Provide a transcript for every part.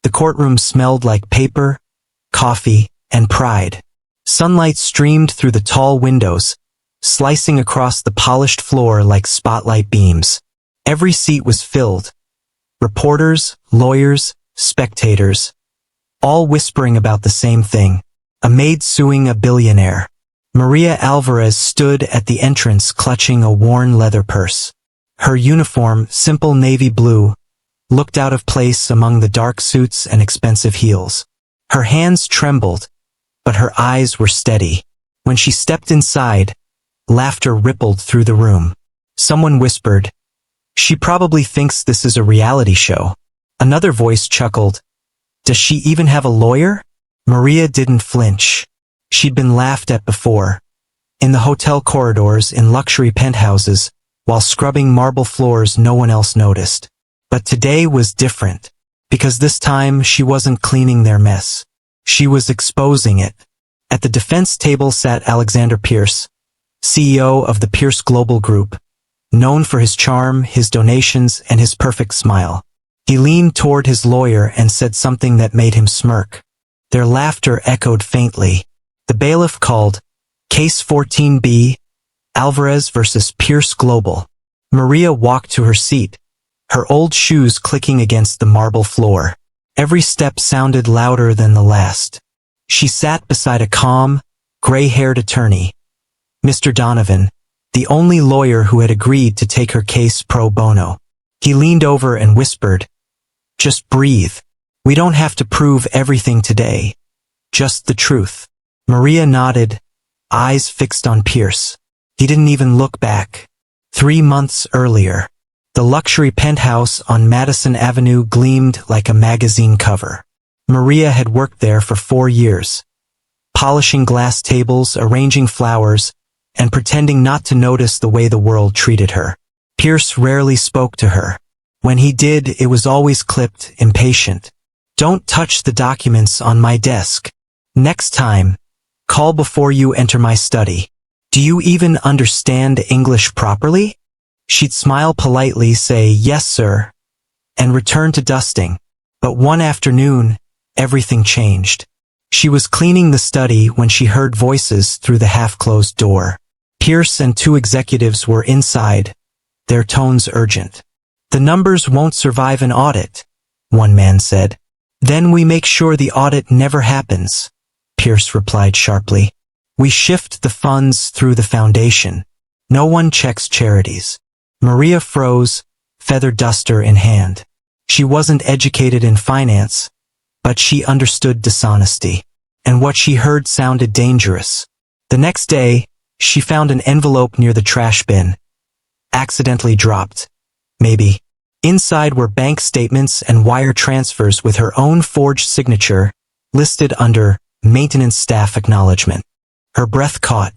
The courtroom smelled like paper, coffee, and pride. Sunlight streamed through the tall windows, slicing across the polished floor like spotlight beams. Every seat was filled. Reporters, lawyers, spectators, all whispering about the same thing. A maid suing a billionaire. Maria Alvarez stood at the entrance clutching a worn leather purse. Her uniform, simple navy blue, looked out of place among the dark suits and expensive heels. Her hands trembled, but her eyes were steady. When she stepped inside, laughter rippled through the room. Someone whispered, "She probably thinks this is a reality show." Another voice chuckled, "Does she even have a lawyer?" Maria didn't flinch. She'd been laughed at before. In the hotel corridors, in luxury penthouses, while scrubbing marble floors no one else noticed. But today was different, because this time she wasn't cleaning their mess. She was exposing it. At the defense table sat Alexander Pierce, CEO of the Pierce Global Group, known for his charm, his donations, and his perfect smile. He leaned toward his lawyer and said something that made him smirk. Their laughter echoed faintly. The bailiff called, "Case 14B, Alvarez versus Pierce Global." Maria walked to her seat, her old shoes clicking against the marble floor. Every step sounded louder than the last. She sat beside a calm, gray-haired attorney, Mr. Donovan, the only lawyer who had agreed to take her case pro bono. He leaned over and whispered, "Just breathe. We don't have to prove everything today. Just the truth." Maria nodded, eyes fixed on Pierce. He didn't even look back. 3 months earlier, the luxury penthouse on Madison Avenue gleamed like a magazine cover. Maria had worked there for 4 years, polishing glass tables, arranging flowers, and pretending not to notice the way the world treated her. Pierce rarely spoke to her. When he did, it was always clipped, impatient. "Don't touch the documents on my desk. Next time, call before you enter my study. Do you even understand English properly?" She'd smile politely, say, "Yes, sir," and return to dusting. But one afternoon, everything changed. She was cleaning the study when she heard voices through the half-closed door. Pierce and 2 executives were inside, their tones urgent. "The numbers won't survive an audit," one man said. "Then we make sure the audit never happens," Pierce replied sharply. "We shift the funds through the foundation. No one checks charities." Maria froze, feather duster in hand. She wasn't educated in finance, but she understood dishonesty. And what she heard sounded dangerous. The next day, she found an envelope near the trash bin. Accidentally dropped. Maybe. Inside were bank statements and wire transfers with her own forged signature, listed under maintenance staff acknowledgement. Her breath caught.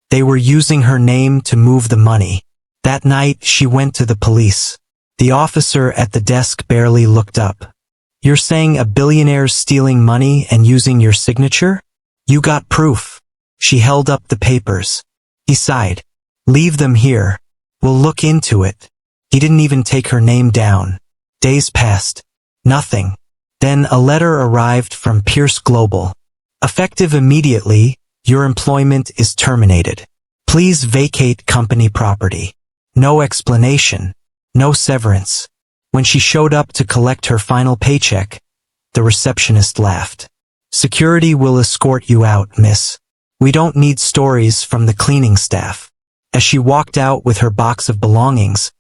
They were using her name to move the money. That night, she went to the police. The officer at the desk barely looked up. "You're saying a billionaire's stealing money and using your signature? You got proof." She held up the papers. He sighed. "Leave them here. We'll look into it." He didn't even take her name down. Days passed. Nothing. Then a letter arrived from Pierce Global. "Effective immediately, your employment is terminated. Please vacate company property." No explanation. No severance. When she showed up to collect her final paycheck, the receptionist laughed. "Security will escort you out, miss. We don't need stories from the cleaning staff." As she walked out with her box of belongings,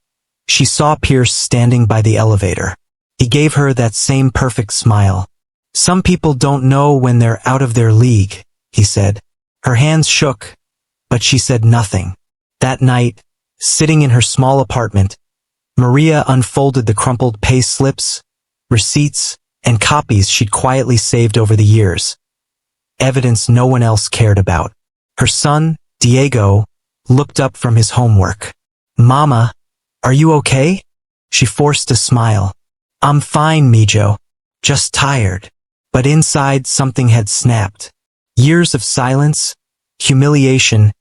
she saw Pierce standing by the elevator. He gave her that same perfect smile. "Some people don't know when they're out of their league," he said. Her hands shook, but she said nothing. That night, sitting in her small apartment, Maria unfolded the crumpled pay slips, receipts, and copies she'd quietly saved over the years. Evidence no one else cared about. Her son, Diego, looked up from his homework. "Mama, are you okay?" She forced a smile. "I'm fine, Mijo. Just tired." But inside something had snapped. Years of silence, humiliation,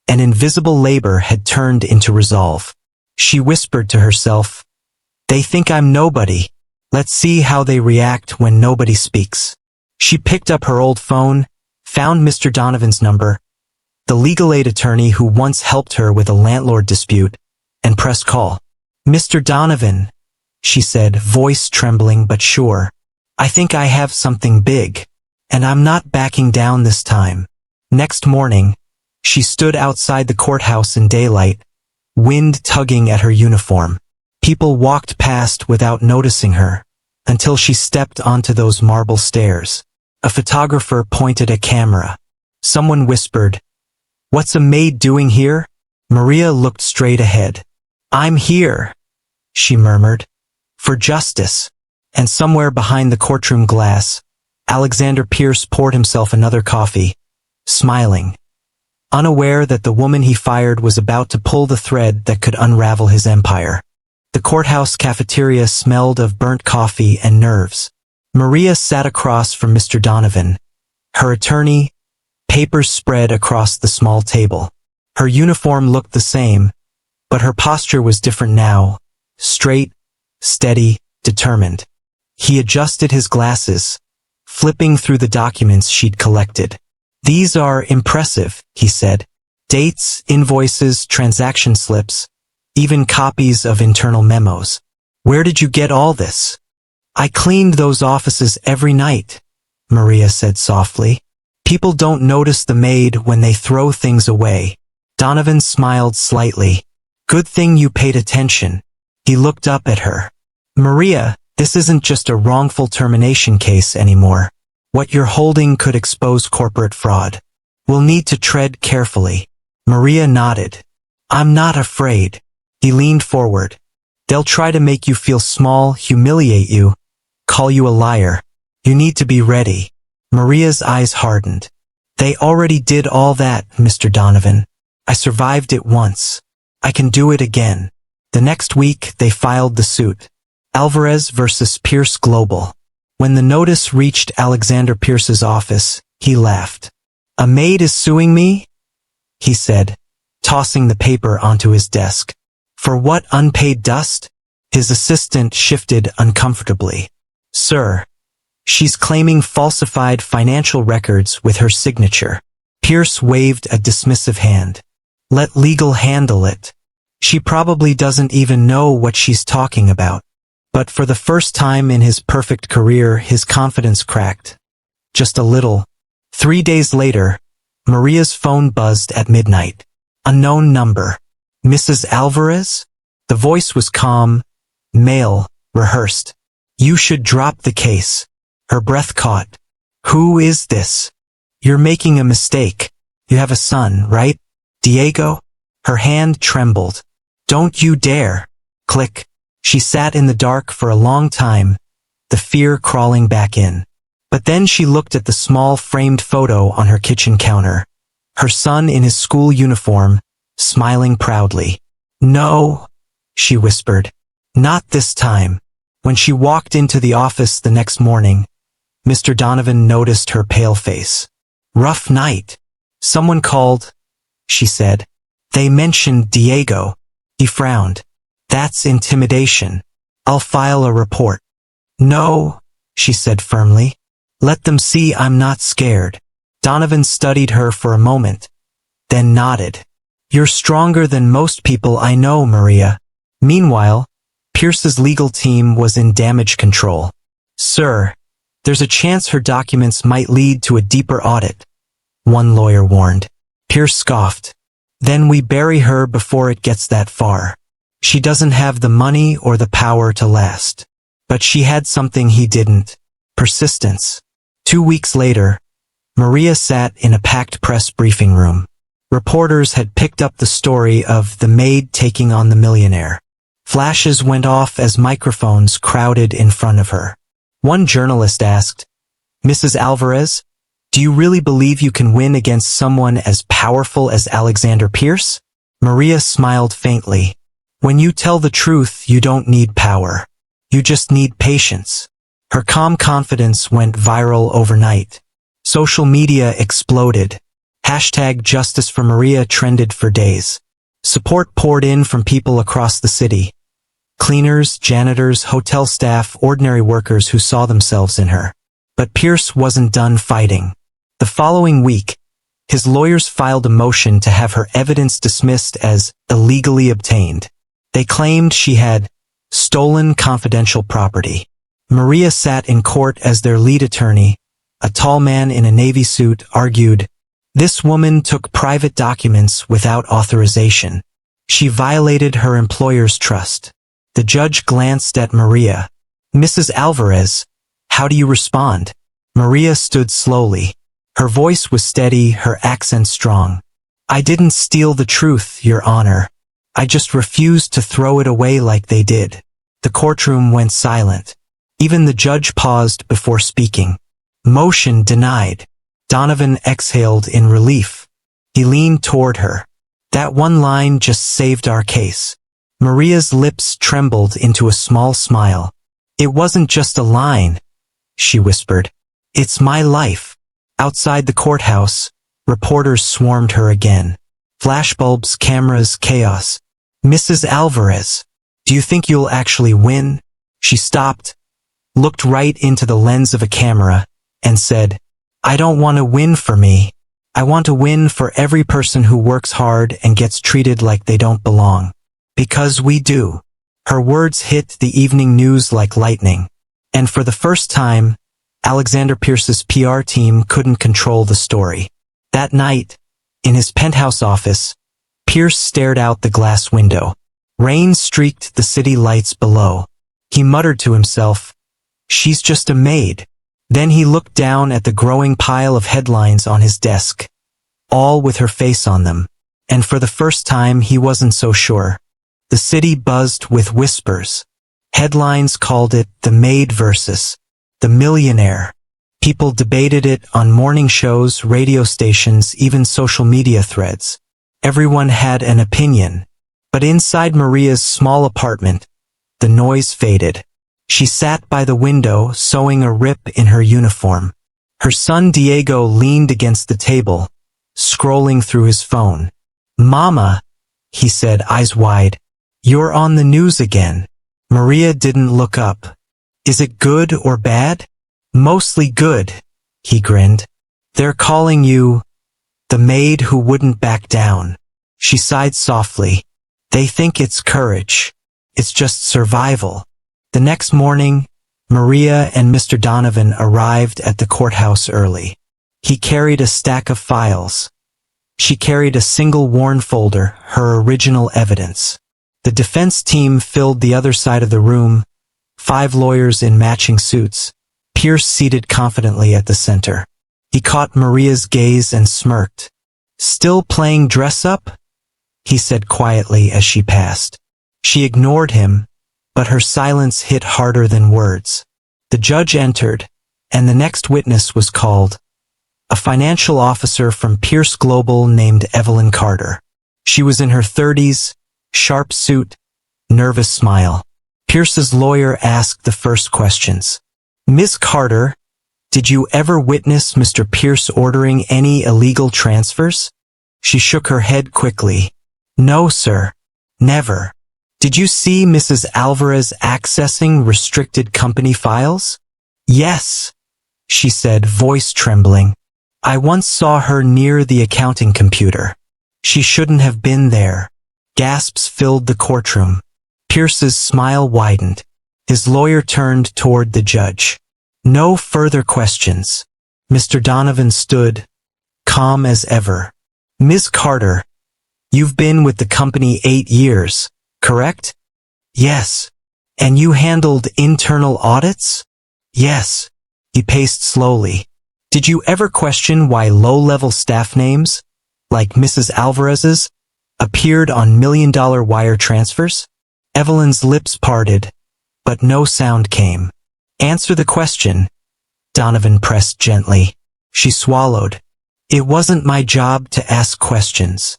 and invisible labor had turned into resolve. She whispered to herself, "They think I'm nobody. Let's see how they react when nobody speaks. She picked up her old phone, found Mr. Donovan's number, the legal aid attorney who once helped her with a landlord dispute, and pressed call. Mr. Donovan, she said, voice trembling but sure. I think I have something big, and I'm not backing down this time. Next morning, she stood outside the courthouse in daylight, wind tugging at her uniform. People walked past without noticing her, until she stepped onto those marble stairs. A photographer pointed a camera. Someone whispered, "What's a maid doing here?" Maria looked straight ahead. "I'm here," she murmured, "for justice." And somewhere behind the courtroom glass, Alexander Pierce poured himself another coffee, smiling, unaware that the woman he fired was about to pull the thread that could unravel his empire. The courthouse cafeteria smelled of burnt coffee and nerves. Maria sat across from Mr. Donovan, her attorney, papers spread across the small table. Her uniform looked the same, but her posture was different now, straight, steady, determined. He adjusted his glasses, flipping through the documents she'd collected. "These are impressive," he said. "Dates, invoices, transaction slips, even copies of internal memos. Where did you get all this?" "I cleaned those offices every night," Maria said softly. "People don't notice the maid when they throw things away." Donovan smiled slightly. "Good thing you paid attention." He looked up at her. "Maria, this isn't just a wrongful termination case anymore. What you're holding could expose corporate fraud. We'll need to tread carefully." Maria nodded. "I'm not afraid." He leaned forward. "They'll try to make you feel small, humiliate you, call you a liar. You need to be ready." Maria's eyes hardened. "They already did all that, Mr. Donovan. I survived it once. I can do it again." The next week, they filed the suit. Alvarez versus Pierce Global. When the notice reached Alexander Pierce's office, he laughed. "A maid is suing me?" he said, tossing the paper onto his desk. "For what unpaid dust?" His assistant shifted uncomfortably. "Sir, she's claiming falsified financial records with her signature." Pierce waved a dismissive hand. "Let legal handle it. She probably doesn't even know what she's talking about." But for the first time in his perfect career, his confidence cracked. Just a little. 3 days later, Maria's phone buzzed at midnight. Unknown number. "Mrs. Alvarez?" The voice was calm, male, rehearsed. "You should drop the case." Her breath caught. "Who is this?" "You're making a mistake. You have a son, right? Diego?" Her hand trembled. "Don't you dare." Click. She sat in the dark for a long time, the fear crawling back in. But then she looked at the small framed photo on her kitchen counter. Her son in his school uniform, smiling proudly. "No," she whispered. "Not this time." When she walked into the office the next morning, Mr. Donovan noticed her pale face. "Rough night." "Someone called," she said. "They mentioned Diego." He frowned. "That's intimidation. I'll file a report." "No," she said firmly. "Let them see I'm not scared." Donovan studied her for a moment, then nodded. "You're stronger than most people I know, Maria." Meanwhile, Pierce's legal team was in damage control. "Sir, there's a chance her documents might lead to a deeper audit," one lawyer warned. Pierce scoffed. "Then we bury her before it gets that far. She doesn't have the money or the power to last." But she had something he didn't. Persistence. 2 weeks later, Maria sat in a packed press briefing room. Reporters had picked up the story of the maid taking on the millionaire. Flashes went off as microphones crowded in front of her. One journalist asked, "Mrs. Alvarez, do you really believe you can win against someone as powerful as Alexander Pierce?" Maria smiled faintly. "When you tell the truth, you don't need power. You just need patience." Her calm confidence went viral overnight. Social media exploded. #Justice for Maria trended for days. Support poured in from people across the city. Cleaners, janitors, hotel staff, ordinary workers who saw themselves in her. But Pierce wasn't done fighting. The following week, his lawyers filed a motion to have her evidence dismissed as illegally obtained. They claimed she had stolen confidential property. Maria sat in court as their lead attorney. A tall man in a navy suit argued, "This woman took private documents without authorization. She violated her employer's trust." The judge glanced at Maria. "Mrs. Alvarez, how do you respond?" Maria stood slowly. Her voice was steady, her accent strong. "I didn't steal the truth, Your Honor. I just refused to throw it away like they did." The courtroom went silent. Even the judge paused before speaking. "Motion denied." Donovan exhaled in relief. He leaned toward her. "That one line just saved our case." Maria's lips trembled into a small smile. "It wasn't just a line," she whispered. "It's my life." Outside the courthouse, reporters swarmed her again. Flashbulbs, cameras, chaos. "Mrs. Alvarez, do you think you'll actually win?" She stopped, looked right into the lens of a camera, and said, "I don't want to win for me. I want to win for every person who works hard and gets treated like they don't belong. Because we do." Her words hit the evening news like lightning. And for the first time, Alexander Pierce's PR team couldn't control the story. That night, in his penthouse office, Pierce stared out the glass window. Rain streaked the city lights below. He muttered to himself, "She's just a maid." Then he looked down at the growing pile of headlines on his desk, all with her face on them. And for the first time, he wasn't so sure. The city buzzed with whispers. Headlines called it the Maid versus the millionaire. People debated it on morning shows, radio stations, even social media threads. Everyone had an opinion. But inside Maria's small apartment, the noise faded. She sat by the window, sewing a rip in her uniform. Her son Diego leaned against the table, scrolling through his phone. "Mama," he said, eyes wide, "you're on the news again." Maria didn't look up. "Is it good or bad?" "Mostly good," he grinned. "They're calling you the maid who wouldn't back down." She sighed softly. "They think it's courage. It's just survival." The next morning, Maria and Mr. Donovan arrived at the courthouse early. He carried a stack of files. She carried a single worn folder, her original evidence. The defense team filled the other side of the room, 5 lawyers in matching suits. Pierce seated confidently at the center. He caught Maria's gaze and smirked. "Still playing dress-up?" he said quietly as she passed. She ignored him, but her silence hit harder than words. The judge entered, and the next witness was called. A financial officer from Pierce Global named Evelyn Carter. She was in her 30s, sharp suit, nervous smile. Pierce's lawyer asked the first questions. "Miss Carter, did you ever witness Mr. Pierce ordering any illegal transfers?" She shook her head quickly. "No, sir. Never." "Did you see Mrs. Alvarez accessing restricted company files?" "Yes," she said, voice trembling. "I once saw her near the accounting computer." "She shouldn't have been there." Gasps filled the courtroom. Pierce's smile widened. His lawyer turned toward the judge. "No further questions." Mr. Donovan stood, calm as ever. "Ms. Carter, you've been with the company 8 years. Correct?" "Yes." "And you handled internal audits?" "Yes." He paced slowly. "Did you ever question why low-level staff names, like Mrs. Alvarez's, appeared on million-dollar wire transfers?" Evelyn's lips parted, but no sound came. "Answer the question," Donovan pressed gently. She swallowed. "It wasn't my job to ask questions."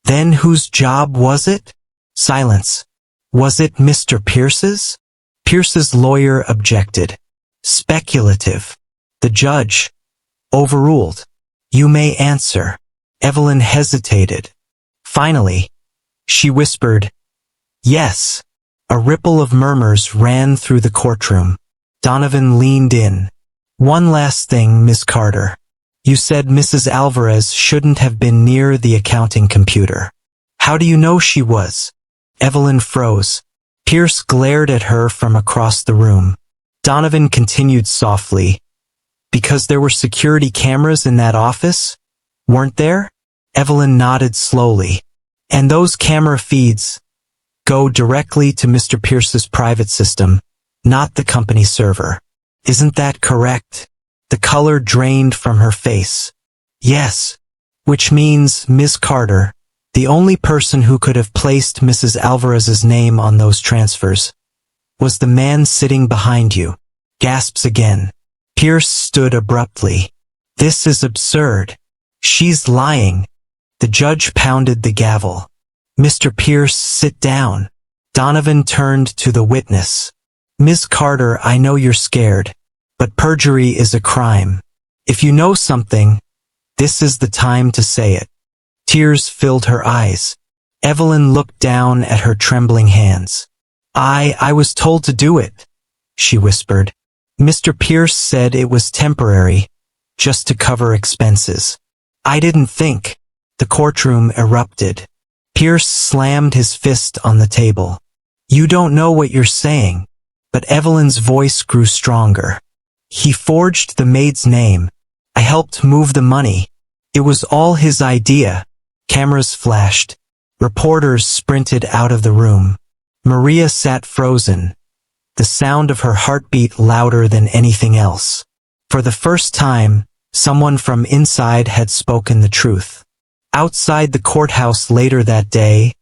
"Then whose job was it?" Silence. "Was it Mr. Pierce's?" Pierce's lawyer objected. "Speculative." The judge overruled. "You may answer." Evelyn hesitated. Finally, she whispered, "Yes, A ripple of murmurs ran through the courtroom. Donovan leaned in. "One last thing, Miss Carter. You said Mrs. Alvarez shouldn't have been near the accounting computer. How do you know she was?" Evelyn froze. Pierce glared at her from across the room. Donovan continued softly. "Because there were security cameras in that office? Weren't there?" Evelyn nodded slowly. "And those camera feeds go directly to Mr. Pierce's private system, not the company server. Isn't that correct?" The color drained from her face. "Yes. Which means, Miss Carter, the only person who could have placed Mrs. Alvarez's name on those transfers was the man sitting behind you." Gasps again. Pierce stood abruptly. "This is absurd. She's lying." The judge pounded the gavel. "Mr. Pierce, sit down." Donovan turned to the witness. "Miss Carter, I know you're scared, but perjury is a crime. If you know something, this is the time to say it." Tears filled her eyes. Evelyn looked down at her trembling hands. I was told to do it," she whispered. "Mr. Pierce said it was temporary, just to cover expenses. I didn't think." The courtroom erupted. Pierce slammed his fist on the table. "You don't know what you're saying." But Evelyn's voice grew stronger. "He forged the maid's name. I helped move the money. It was all his idea." Cameras flashed. Reporters sprinted out of the room. Maria sat frozen, the sound of her heartbeat louder than anything else. For the first time, someone from inside had spoken the truth. Outside the courthouse later that day,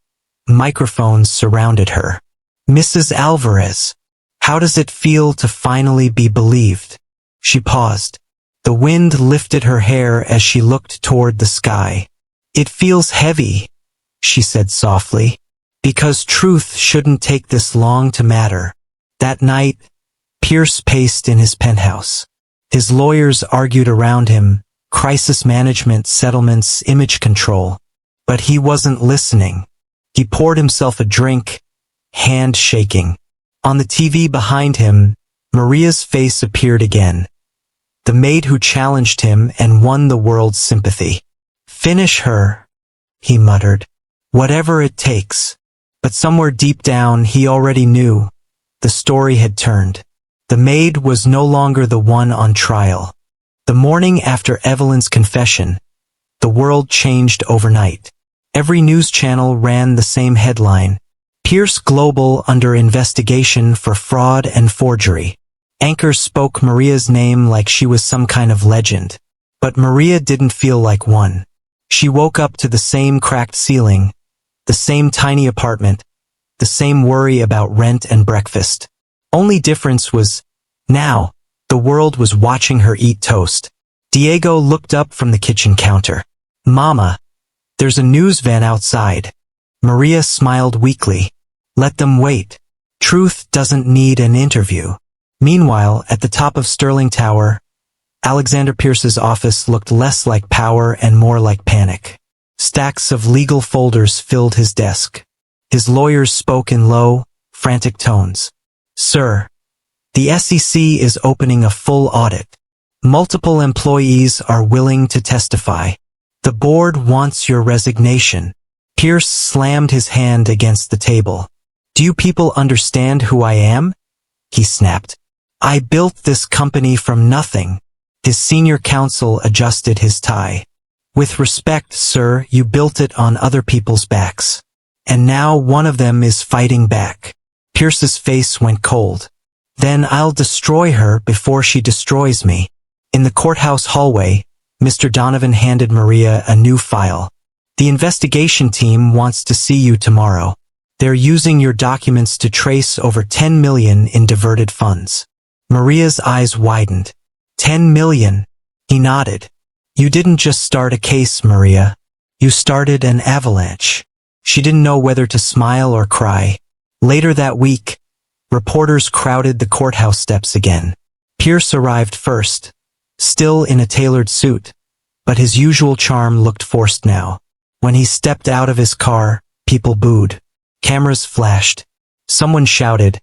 microphones surrounded her. "Mrs. Alvarez, how does it feel to finally be believed?" She paused. The wind lifted her hair as she looked toward the sky. "It feels heavy," she said softly, "because truth shouldn't take this long to matter." That night, Pierce paced in his penthouse. His lawyers argued around him, crisis management, settlements, image control. But he wasn't listening. He poured himself a drink, hand shaking. On the TV behind him, Maria's face appeared again. The maid who challenged him and won the world's sympathy. "Finish her," he muttered. "Whatever it takes." But somewhere deep down he already knew. The story had turned. The maid was no longer the one on trial. The morning after Evelyn's confession, the world changed overnight. Every news channel ran the same headline: "Pierce Global under investigation for fraud and forgery." Anchors spoke Maria's name like she was some kind of legend. But Maria didn't feel like one. She woke up to the same cracked ceiling, the same tiny apartment, the same worry about rent and breakfast. Only difference was, now, the world was watching her eat toast. Diego looked up from the kitchen counter. "Mama, there's a news van outside." Maria smiled weakly. "Let them wait. Truth doesn't need an interview." Meanwhile, at the top of Sterling Tower, Alexander Pierce's office looked less like power and more like panic. Stacks of legal folders filled his desk. His lawyers spoke in low, frantic tones. "Sir, the SEC is opening a full audit. Multiple employees are willing to testify. The board wants your resignation." Pierce slammed his hand against the table. "Do you people understand who I am?" he snapped. "I built this company from nothing." His senior counsel adjusted his tie. "With respect, sir, you built it on other people's backs. And now one of them is fighting back." Pierce's face went cold. "Then I'll destroy her before she destroys me." In the courthouse hallway, Mr. Donovan handed Maria a new file. "The investigation team wants to see you tomorrow. They're using your documents to trace over 10 million in diverted funds." Maria's eyes widened. 10 million? He nodded. "You didn't just start a case, Maria. You started an avalanche." She didn't know whether to smile or cry. Later that week, reporters crowded the courthouse steps again. Pierce arrived first, still in a tailored suit, but his usual charm looked forced now. When he stepped out of his car, people booed. Cameras flashed. Someone shouted,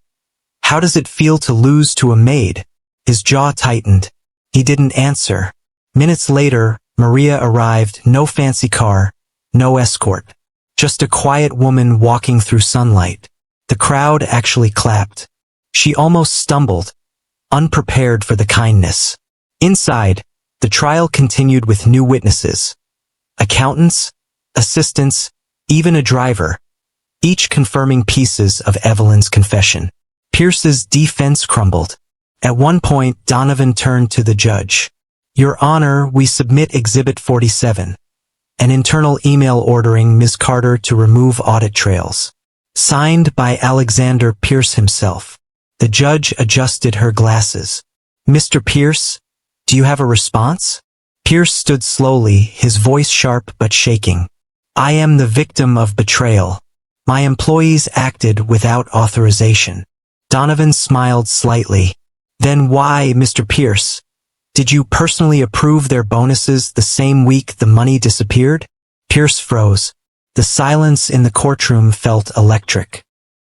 "How does it feel to lose to a maid?" His jaw tightened. He didn't answer. Minutes later, Maria arrived, no fancy car, no escort. Just a quiet woman walking through sunlight. The crowd actually clapped. She almost stumbled, unprepared for the kindness. Inside, the trial continued with new witnesses. Accountants, assistants, even a driver, each confirming pieces of Evelyn's confession. Pierce's defense crumbled. At one point, Donovan turned to the judge. "Your Honor, we submit Exhibit 47. An internal email ordering Ms. Carter to remove audit trails. Signed by Alexander Pierce himself." The judge adjusted her glasses. "Mr. Pierce, do you have a response?" Pierce stood slowly, his voice sharp but shaking. "I am the victim of betrayal. My employees acted without authorization." Donovan smiled slightly. "Then why, Mr. Pierce, did you personally approve their bonuses the same week the money disappeared?" Pierce froze. The silence in the courtroom felt electric.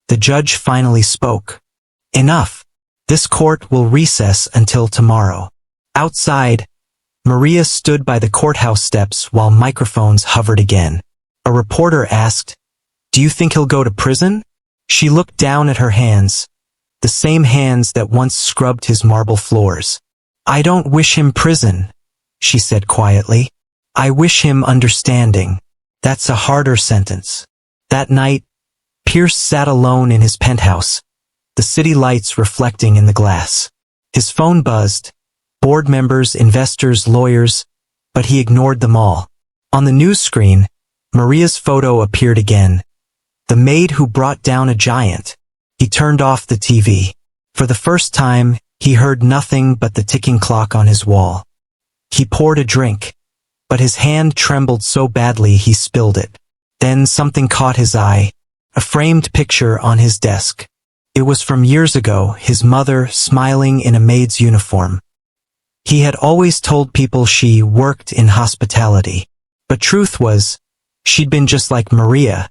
The judge finally spoke. "Enough. This court will recess until tomorrow." Outside, Maria stood by the courthouse steps while microphones hovered again. A reporter asked, "Do you think he'll go to prison?" She looked down at her hands, the same hands that once scrubbed his marble floors. "I don't wish him prison," she said quietly. "I wish him understanding. That's a harder sentence." That night, Pierce sat alone in his penthouse, the city lights reflecting in the glass. His phone buzzed, board members, investors, lawyers, but he ignored them all. On the news screen, Maria's photo appeared again. The maid who brought down a giant. He turned off the TV. For the first time, he heard nothing but the ticking clock on his wall. He poured a drink, but his hand trembled so badly he spilled it. Then something caught his eye, a framed picture on his desk. It was from years ago, his mother smiling in a maid's uniform. He had always told people she worked in hospitality. But truth was, she'd been just like Maria,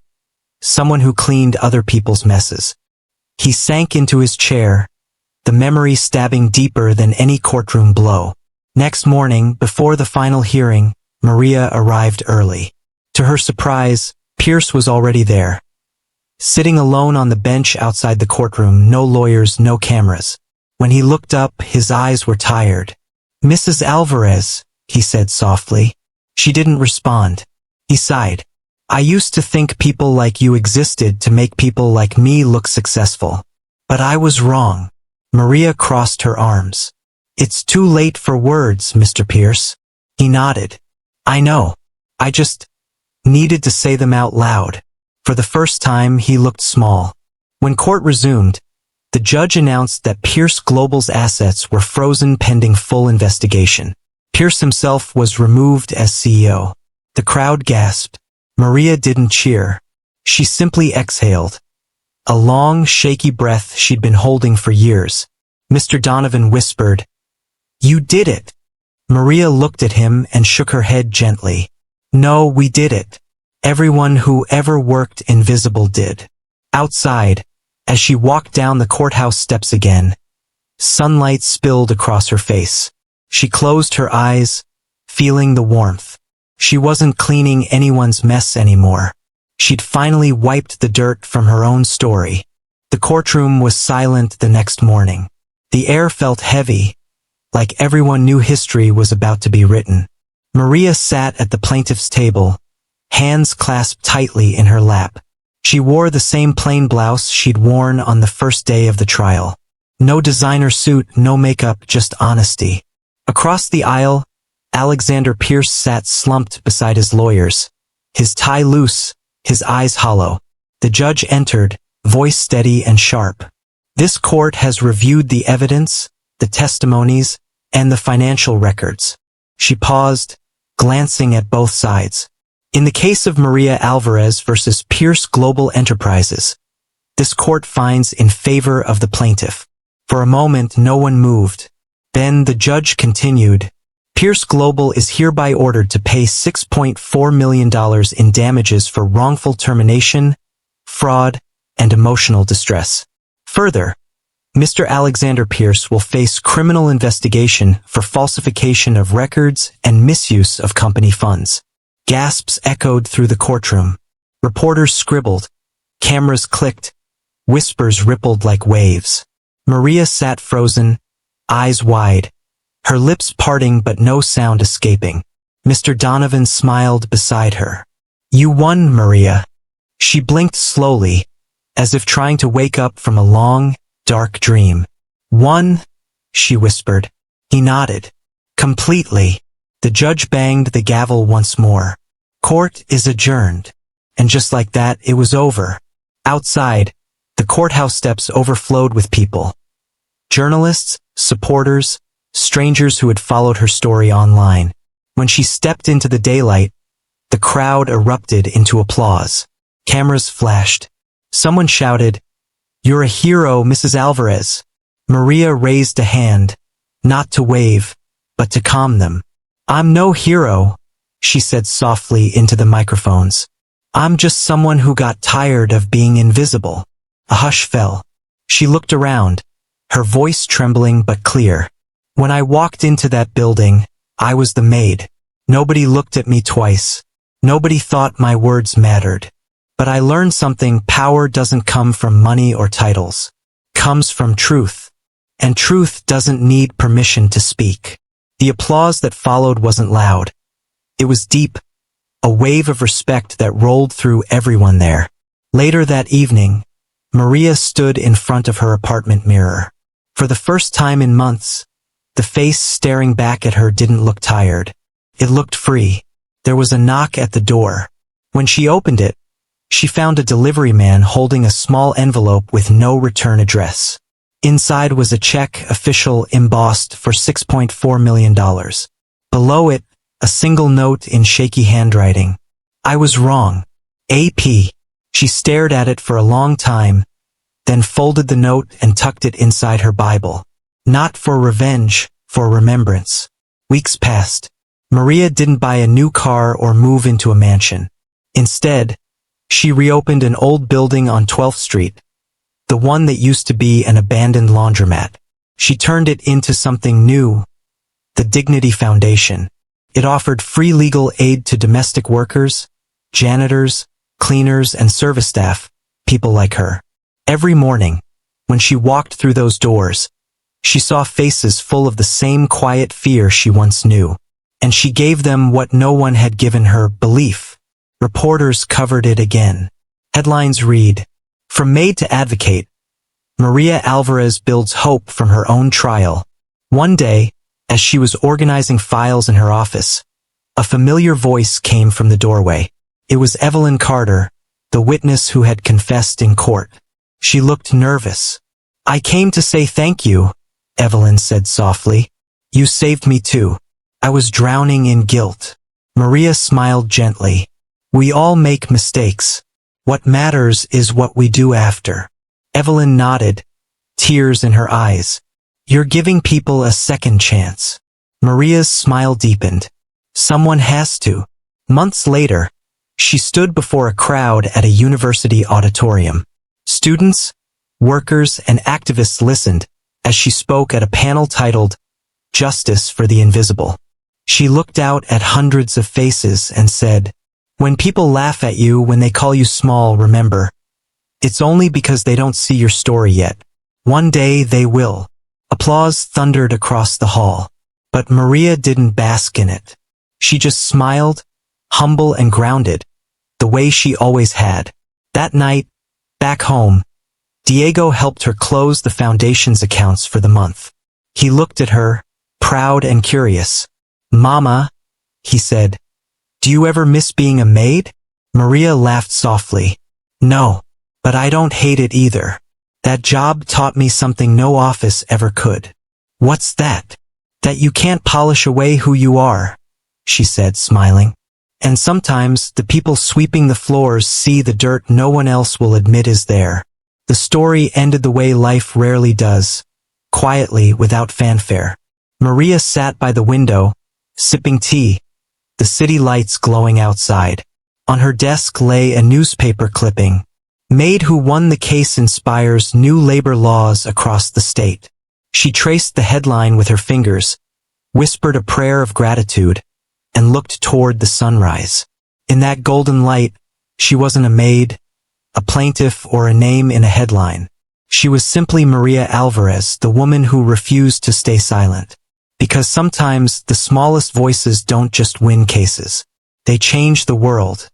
someone who cleaned other people's messes. He sank into his chair, the memory stabbing deeper than any courtroom blow. Next morning, before the final hearing, Maria arrived early. To her surprise, Pierce was already there. Sitting alone on the bench outside the courtroom, no lawyers, no cameras. When he looked up, his eyes were tired. "Mrs. Alvarez," he said softly. She didn't respond. He sighed. "I used to think people like you existed to make people like me look successful. But I was wrong." Maria crossed her arms. "It's too late for words, Mr. Pierce." He nodded. "I know. I just needed to say them out loud." For the first time, he looked small. When court resumed, the judge announced that Pierce Global's assets were frozen pending full investigation. Pierce himself was removed as CEO. The crowd gasped. Maria didn't cheer. She simply exhaled. A long, shaky breath she'd been holding for years. Mr. Donovan whispered, "You did it." Maria looked at him and shook her head gently. "No, we did it. Everyone who ever worked invisible did." Outside, as she walked down the courthouse steps again, sunlight spilled across her face. She closed her eyes, feeling the warmth. She wasn't cleaning anyone's mess anymore. She'd finally wiped the dirt from her own story. The courtroom was silent the next morning. The air felt heavy, like everyone knew history was about to be written. Maria sat at the plaintiff's table, hands clasped tightly in her lap. She wore the same plain blouse she'd worn on the first day of the trial. No designer suit, no makeup, just honesty. Across the aisle, Alexander Pierce sat slumped beside his lawyers, his tie loose, his eyes hollow. The judge entered, voice steady and sharp. "This court has reviewed the evidence, the testimonies, and the financial records." She paused, glancing at both sides. "In the case of Maria Alvarez versus Pierce Global Enterprises, this court finds in favor of the plaintiff." For a moment, no one moved. Then the judge continued, "Pierce Global is hereby ordered to pay $6.4 million in damages for wrongful termination, fraud, and emotional distress. Further, Mr. Alexander Pierce will face criminal investigation for falsification of records and misuse of company funds. Gasps echoed through the courtroom. Reporters scribbled. Cameras clicked. Whispers rippled like waves. Maria sat frozen, eyes wide, her lips parting but no sound escaping. Mr. Donovan smiled beside her. "You won, Maria." She blinked slowly, as if trying to wake up from a long, dark dream. "Won?" she whispered. He nodded. "Completely." The judge banged the gavel once more. "Court is adjourned." And just like that, it was over. Outside, the courthouse steps overflowed with people. Journalists, supporters, strangers who had followed her story online. When she stepped into the daylight, the crowd erupted into applause. Cameras flashed. Someone shouted, "You're a hero, Mrs. Alvarez." Maria raised a hand, not to wave, but to calm them. "I'm no hero," she said softly into the microphones. "I'm just someone who got tired of being invisible." A hush fell. She looked around, her voice trembling but clear. "When I walked into that building, I was the maid. Nobody looked at me twice. Nobody thought my words mattered. But I learned something: power doesn't come from money or titles. It comes from truth. And truth doesn't need permission to speak." The applause that followed wasn't loud. It was deep, a wave of respect that rolled through everyone there. Later that evening, Maria stood in front of her apartment mirror. For the first time in months, the face staring back at her didn't look tired. It looked free. There was a knock at the door. When she opened it, she found a delivery man holding a small envelope with no return address. Inside was a check, official, embossed, for $6.4 million. Below it, a single note in shaky handwriting. "I was wrong. AP." She stared at it for a long time, then folded the note and tucked it inside her Bible. Not for revenge, for remembrance. Weeks passed. Maria didn't buy a new car or move into a mansion. Instead, she reopened an old building on 12th Street, the one that used to be an abandoned laundromat. She turned it into something new, the Dignity Foundation. It offered free legal aid to domestic workers, janitors, cleaners, and service staff, people like her. Every morning, when she walked through those doors, she saw faces full of the same quiet fear she once knew. And she gave them what no one had given her: belief. Reporters covered it again. Headlines read, "From Maid to Advocate, Maria Alvarez builds hope from her own trial." One day, as she was organizing files in her office, a familiar voice came from the doorway. It was Evelyn Carter, the witness who had confessed in court. She looked nervous. "I came to say thank you," Evelyn said softly. "You saved me too. I was drowning in guilt." Maria smiled gently. "We all make mistakes. What matters is what we do after." Evelyn nodded, tears in her eyes. "You're giving people a second chance." Maria's smile deepened. "Someone has to." Months later, she stood before a crowd at a university auditorium. Students, workers, and activists listened as she spoke at a panel titled, "Justice for the Invisible." She looked out at hundreds of faces and said, "When people laugh at you, when they call you small, remember, it's only because they don't see your story yet. One day they will." Applause thundered across the hall. But Maria didn't bask in it. She just smiled, humble and grounded, the way she always had. That night, back home, Diego helped her close the foundation's accounts for the month. He looked at her, proud and curious. "Mama," he said, "do you ever miss being a maid?" Maria laughed softly. "No, but I don't hate it either. That job taught me something no office ever could." "What's that?" "That you can't polish away who you are," she said, smiling. "And sometimes the people sweeping the floors see the dirt no one else will admit is there." The story ended the way life rarely does, quietly, without fanfare. Maria sat by the window, sipping tea, the city lights glowing outside. On her desk lay a newspaper clipping. Maid who won the case inspires new labor laws across the state. She traced the headline with her fingers, whispered a prayer of gratitude, and looked toward the sunrise. In that golden light, she wasn't a maid, a plaintiff, or a name in a headline. She was simply Maria Alvarez, the woman who refused to stay silent. Because sometimes the smallest voices don't just win cases. They change the world.